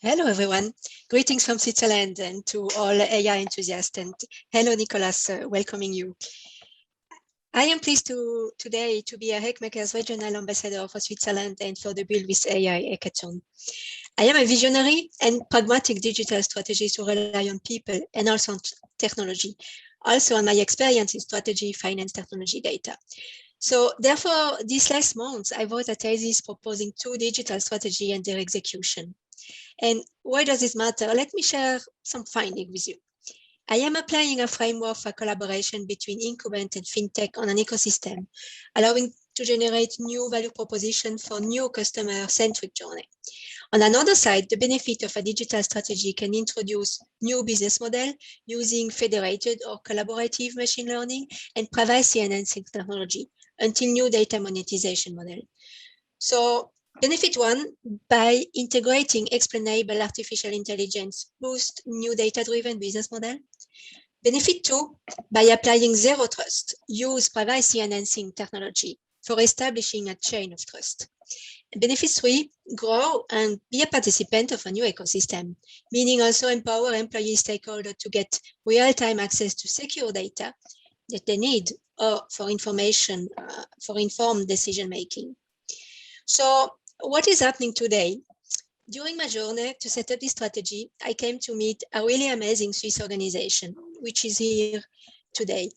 Hello, everyone. Greetings from Switzerland and to all AI enthusiasts. And hello, Nicolas, welcoming you. I am pleased today to be a Hackmakers regional ambassador for Switzerland and for the Build with AI hackathon. I am a visionary and pragmatic digital strategist who rely on people and also on technology, also on my experience in strategy, finance, technology, data. So therefore, this last month, I wrote a thesis proposing 2 digital strategy and their execution. And why does this matter? Let me share some findings with you. I am applying a framework for collaboration between incumbent and fintech on an ecosystem, allowing to generate new value proposition for new customer-centric journey. On another side, the benefit of a digital strategy can introduce new business model using federated or collaborative machine learning and privacy-enhancing technology until new data monetization model. So benefit 1, by integrating explainable artificial intelligence, boost new data-driven business model. Benefit 2, by applying zero trust, use privacy-enhancing technology for establishing a chain of trust. Benefit 3, grow and be a participant of a new ecosystem, meaning also empower employee stakeholders to get real-time access to secure data that they need for information, for informed decision-making. So what is happening today? During my journey to set up this strategy, I came to meet a really amazing Swiss organization, which is here today.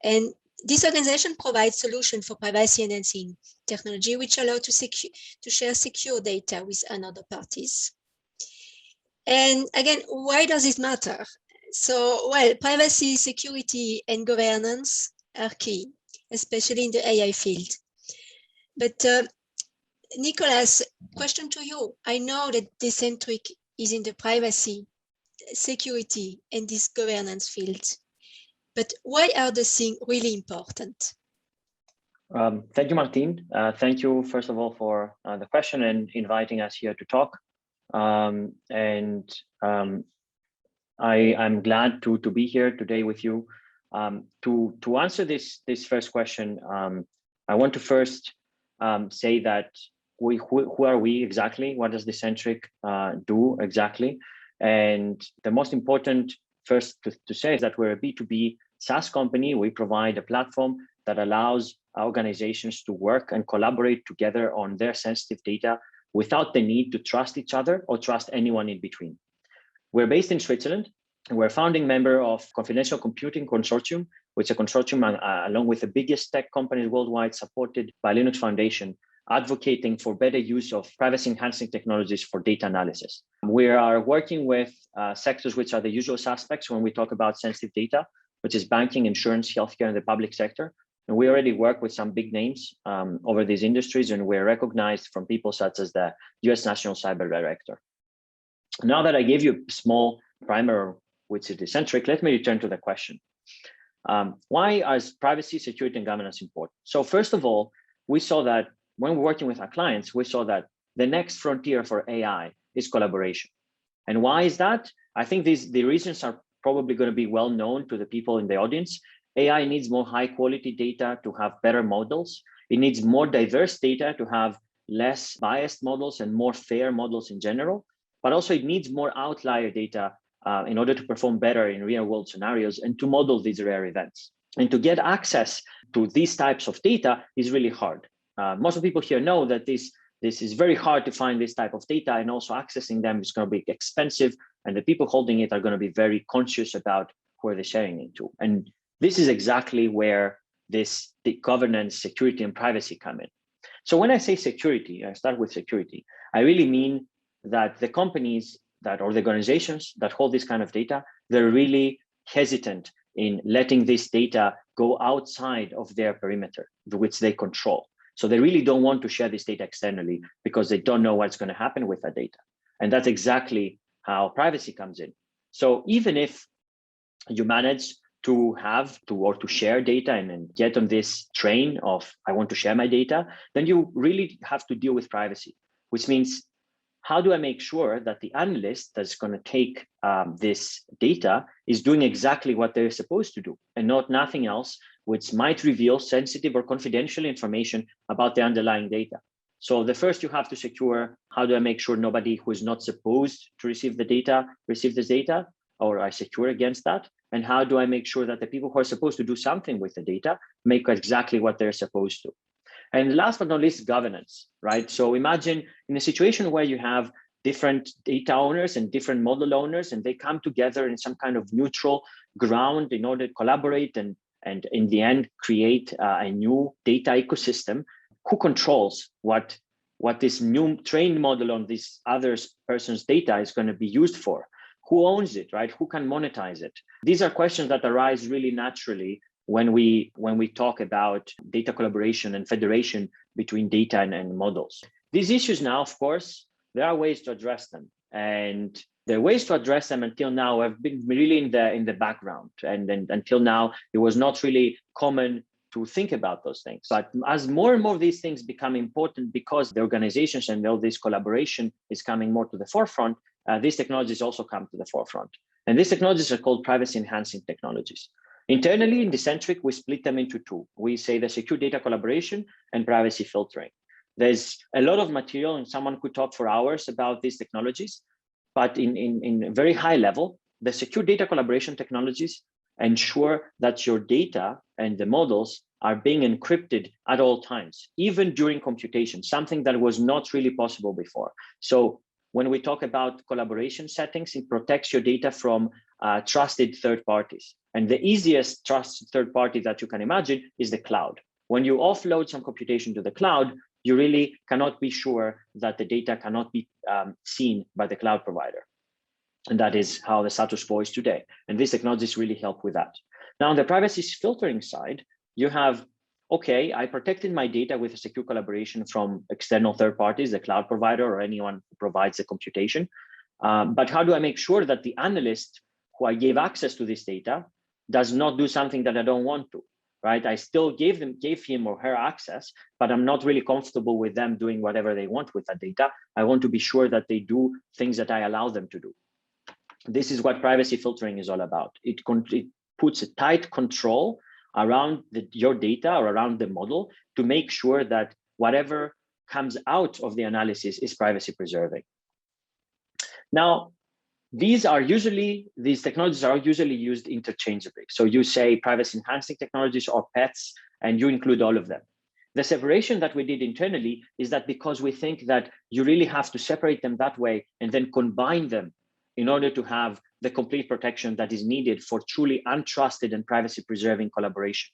And this organization provides solutions for privacy enhancing technology, which allow to share secure data with other parties. And again, why does this matter? So, well, privacy, security, and governance are key, especially in the AI field. But Nicolas, question to you. I know that Decentric is in the privacy, security, and this governance field, but why are the things really important? Thank you, Martine. Thank you, first of all, for the question and inviting us here to talk. I'm glad to be here today with you. To answer this first question, I want to first say that who are we exactly? What does Decentric do exactly? And the most important first to say is that we're a B2B SaaS company. We provide a platform that allows organizations to work and collaborate together on their sensitive data without the need to trust each other or trust anyone in between. We're based in Switzerland, and we're a founding member of Confidential Computing Consortium, which is a consortium along with the biggest tech companies worldwide, supported by Linux Foundation, advocating for better use of privacy enhancing technologies for data analysis. We are working with sectors which are the usual suspects when we talk about sensitive data, which is banking, insurance, healthcare, and the public sector. And we already work with some big names over these industries, and we're recognized from people such as the US National Cyber Director. Now that I gave you a small primer, which is Decentric, let me return to the question. Why is privacy, security, and governance important? So first of all, we saw that when we're working with our clients, we saw that the next frontier for AI is collaboration. And why is that? I think the reasons are probably going to be well known to the people in the audience. AI needs more high quality data to have better models. It needs more diverse data to have less biased models and more fair models in general. But also it needs more outlier data in order to perform better in real world scenarios and to model these rare events. And to get access to these types of data is really hard. Most of the people here know that this is very hard to find this type of data, and also accessing them is going to be expensive, and the people holding it are going to be very conscious about who they're sharing it to. And this is exactly where the governance, security, and privacy come in. So when I say security, I start with security, I really mean that the companies or the organizations that hold this kind of data, they're really hesitant in letting this data go outside of their perimeter, which they control. So they really don't want to share this data externally because they don't know what's going to happen with that data. And that's exactly how privacy comes in. So even if you manage to share data and get on this train of, I want to share my data, then you really have to deal with privacy, which means, how do I make sure that the analyst that's going to take this data is doing exactly what they're supposed to do and not nothing else, which might reveal sensitive or confidential information about the underlying data? So the first, you have to secure, how do I make sure nobody who is not supposed to receive the data, receive this data, or I secure against that? And how do I make sure that the people who are supposed to do something with the data make exactly what they're supposed to? And last but not least, governance, right? So imagine in a situation where you have different data owners and different model owners, and they come together in some kind of neutral ground in order to collaborate and in the end create a new data ecosystem. Who controls what this new trained model on this other person's data is going to be used for? Who owns it, right? Who can monetize it? These are questions that arise really naturally when we talk about data collaboration and federation between data and models. These issues now, of course, there are ways to address them, and the ways to address them until now have been really in the background, and until now it was not really common to think about those things. But as more and more of these things become important, because the organizations and all this collaboration is coming more to the forefront, these technologies also come to the forefront. And these technologies are called privacy enhancing technologies. Internally in Decentric, we split them into two. We say the secure data collaboration and privacy filtering. There's a lot of material, and someone could talk for hours about these technologies, but in a very high level, the secure data collaboration technologies ensure that your data and the models are being encrypted at all times, even during computation, something that was not really possible before. So when we talk about collaboration settings, it protects your data from trusted third parties. And the easiest trusted third party that you can imagine is the cloud. When you offload some computation to the cloud, you really cannot be sure that the data cannot be seen by the cloud provider. And that is how the status quo is today. And these technologies really help with that. Now, on the privacy filtering side, you have, okay, I protected my data with a secure collaboration from external third parties, the cloud provider or anyone who provides the computation. But how do I make sure that the analyst who I gave access to this data does not do something that I don't want to, right? I still gave him or her access, but I'm not really comfortable with them doing whatever they want with that data. I want to be sure that they do things that I allow them to do. This is what privacy filtering is all about. It puts a tight control around your data or around the model to make sure that whatever comes out of the analysis is privacy preserving. Now, these technologies are usually used interchangeably. So you say privacy enhancing technologies or PETs, and you include all of them. The separation that we did internally is that because we think that you really have to separate them that way and then combine them in order to have the complete protection that is needed for truly untrusted and privacy preserving collaboration.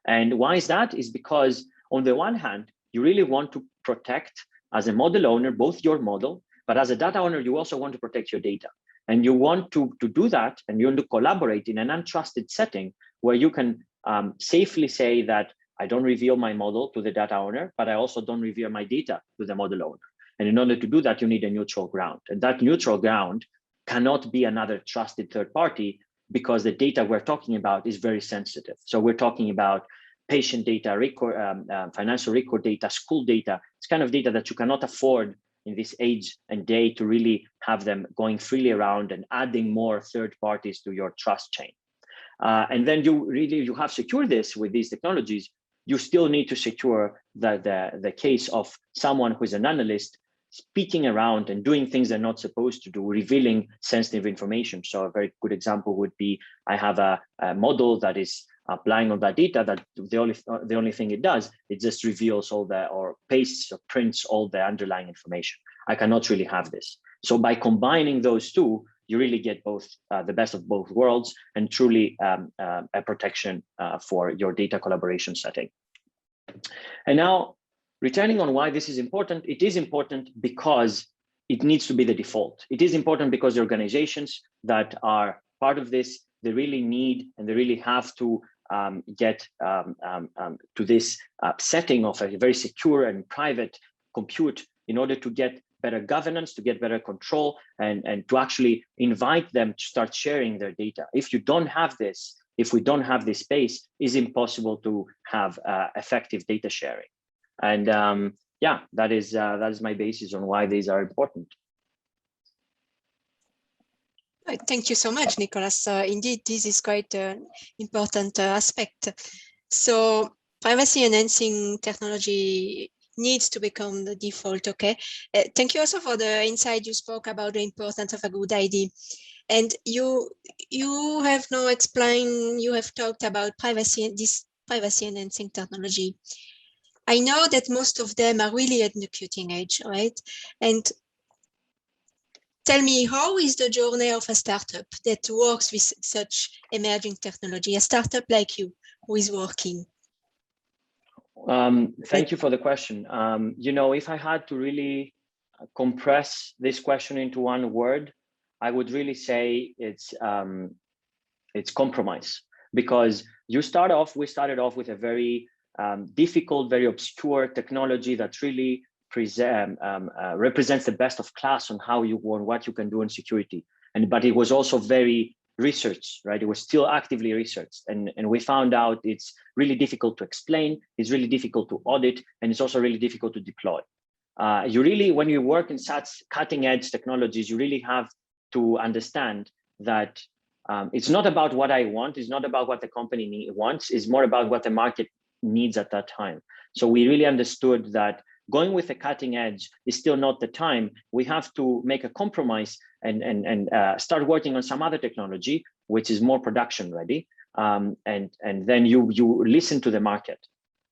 And why is that? Is because on the one hand, you really want to protect as a model owner, both your model, but as a data owner, you also want to protect your data. And you want to do that, and you want to collaborate in an untrusted setting where you can safely say that I don't reveal my model to the data owner, but I also don't reveal my data to the model owner. And in order to do that, you need a neutral ground. And that neutral ground cannot be another trusted third party, because the data we're talking about is very sensitive. So we're talking about patient data, record, financial record data, school data. It's kind of data that you cannot afford in this age and day to really have them going freely around and adding more third parties to your trust chain. And then you have secured this with these technologies. You still need to secure the case of someone who is an analyst speaking around and doing things they're not supposed to do, revealing sensitive information. So a very good example would be, I have a model that is applying on that data that the only thing it does, it just reveals all or pastes or prints all the underlying information. I cannot really have this. So by combining those two, you really get both the best of both worlds and truly a protection for your data collaboration setting. And now, returning on why this is important, it is important because it needs to be the default. It is important because the organizations that are part of this, they really need and they really have to get to this setting of a very secure and private compute in order to get better governance, to get better control, and to actually invite them to start sharing their data. If you don't have this, if we don't have this space, it's impossible to have effective data sharing. And yeah, that is my basis on why these are important. Thank you so much, Nicholas. Indeed, this is quite an important aspect. So privacy enhancing technology needs to become the default. Okay. Thank you also for the insight you spoke about the importance of a good idea. And you have now explained, you have talked about privacy, this privacy enhancing technology. I know that most of them are really at the cutting edge, right? And tell me, how is the journey of a startup that works with such emerging technology, a startup like you who is working? Thank you for the question. You know, if I had to really compress this question into one word, I would really say it's compromise. Because we started off with a very difficult, very obscure technology that really represents the best of class on how you want, what you can do in security. But it was also very researched, right? It was still actively researched. And we found out it's really difficult to explain, it's really difficult to audit, and it's also really difficult to deploy. You really, when you work in such cutting edge technologies, you really have to understand that it's not about what I want, it's not about what the company wants, it's more about what the market needs at that time. So we really understood that going with the cutting edge is still not the time. We have to make a compromise and start working on some other technology, which is more production ready. And then you listen to the market.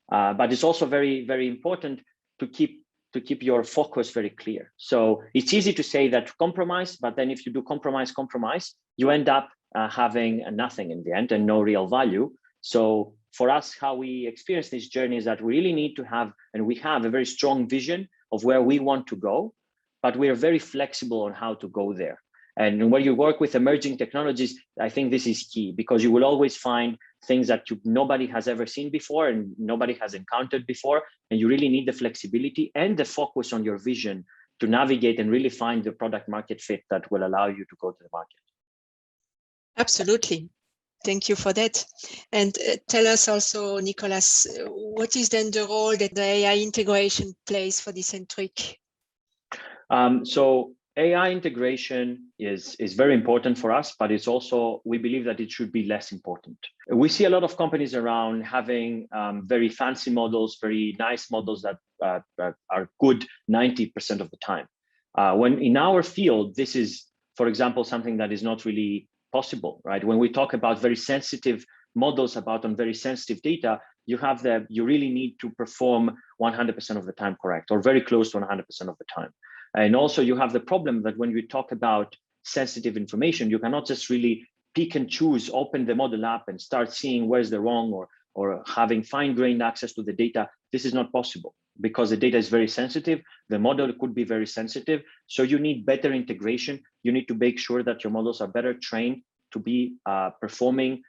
But it's also very, very important to keep your focus very clear. So it's easy to say that compromise, but then if you do compromise, you end up having nothing in the end and no real value. So for us, how we experience this journey is that we really need to have, and we have a very strong vision of where we want to go, but we are very flexible on how to go there. And when you work with emerging technologies, I think this is key, because you will always find things that nobody has ever seen before and nobody has encountered before. And you really need the flexibility and the focus on your vision to navigate and really find the product market fit that will allow you to go to the market. Absolutely. Thank you for that. And tell us also, Nicolas, what is then the role that the AI integration plays for Decentric? So AI integration is very important for us, but it's also, we believe that it should be less important. We see a lot of companies around having very fancy models, very nice models that are good 90% of the time. When in our field, this is, for example, something that is not really possible, right? When we talk about very sensitive models on very sensitive data, you really need to perform 100% of the time correct, or very close to 100% of the time. And also you have the problem that when you talk about sensitive information, you cannot just really pick and choose, open the model up and start seeing where's the wrong, or having fine-grained access to the data. This is not possible because the data is very sensitive. The model could be very sensitive. So you need better integration. You need to make sure that your models are better trained to be performing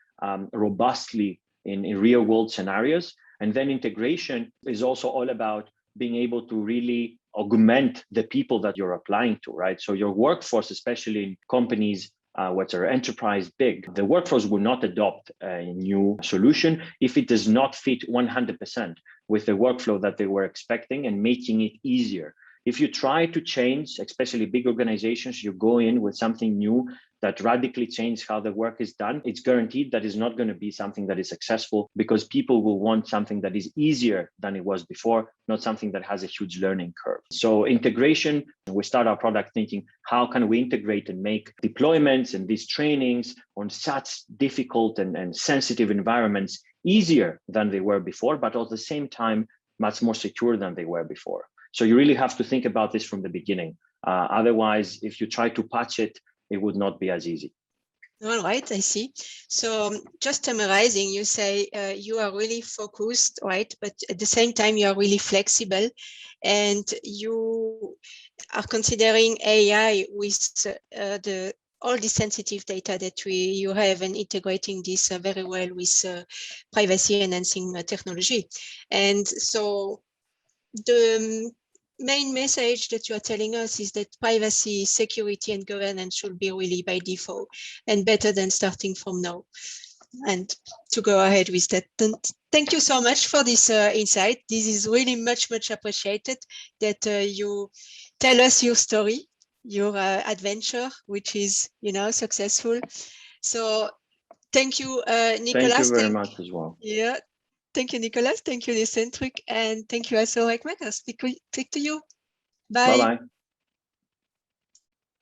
robustly in real world scenarios. And then integration is also all about being able to really augment the people that you're applying to, right? So your workforce, especially in companies which are enterprise big, the workforce will not adopt a new solution if it does not fit 100% with the workflow that they were expecting and making it easier. If you try to change, especially big organizations, you go in with something new that radically changes how the work is done, it's guaranteed that is not going to be something that is successful, because people will want something that is easier than it was before, not something that has a huge learning curve. So integration, we start our product thinking, how can we integrate and make deployments and these trainings on such difficult and sensitive environments easier than they were before, but at the same time, much more secure than they were before. So you really have to think about this from the beginning. Otherwise, if you try to patch it, it would not be as easy. All right, I see. So just summarizing, you say you are really focused, right? But at the same time, you are really flexible, and you are considering AI with all the sensitive data that you have, and integrating this very well with privacy enhancing technology. And so the main message that you are telling us is that privacy, security, and governance should be really by default, and better than starting from now. And to go ahead with that. And thank you so much for this insight. This is really much appreciated that you tell us your story, your adventure, which is, successful. So thank you, Nicolas. Thank you very much as well. Yeah. Thank you, Nicolas. Thank you, Centric. And thank you also, Hackmakers. Speak to you. Bye. Bye-bye.